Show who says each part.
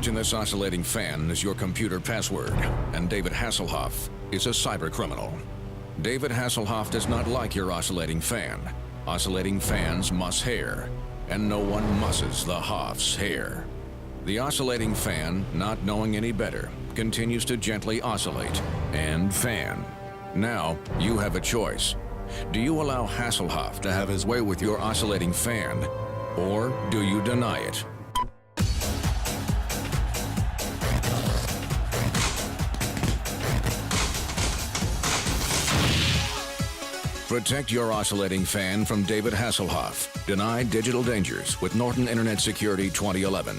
Speaker 1: Imagine this oscillating fan is your computer password, and David Hasselhoff is a cybercriminal. David Hasselhoff does not like your oscillating fan. Oscillating fans muss hair, and no one musses the Hoff's hair. The oscillating fan, not knowing any better, continues to gently oscillate and fan. Now, you have a choice. Do you allow Hasselhoff to have his way with your oscillating fan, or do you deny it? Protect your oscillating fan from David Hasselhoff. Deny digital dangers with Norton Internet Security 2011.